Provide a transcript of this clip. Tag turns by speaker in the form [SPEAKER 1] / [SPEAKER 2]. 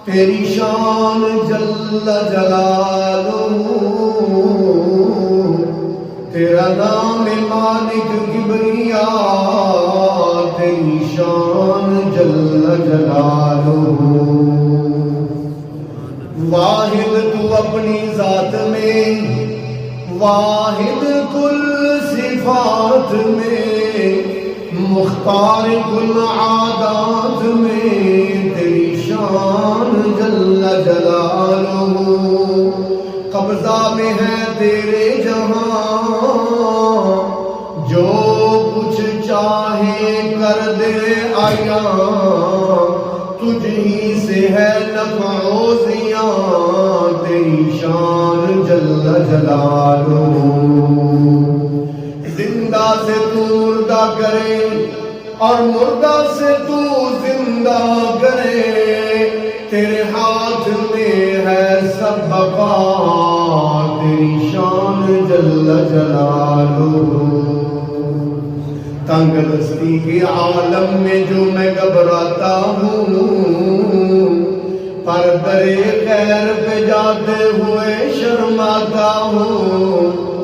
[SPEAKER 1] تیری شان جل جلالہ، تیرا نام مالک کبریا، تیری شان جل جلالہ۔ واحد تو اپنی ذات میں، واحد کل صفات میں، مختار کل عادات میں، تیری شان جل جلالہ۔ قبضہ میں ہے تیرے جہاں، جو کچھ چاہے کر دے عیاں، تجھ ہی سے ہے نفع و زیاں، تیری شان جل جلالہ۔ زندہ سے تو مردہ کرے اور مردہ سے تو زندہ کرے، تیرے ہاتھ میں ہے سب بقا، تیری شان جل جلالہ۔ تنگ دستی کے عالم میں جو میں گھبراتا ہوں، پر درِ خیر پہ جاتے ہوئے شرماتا ہوں،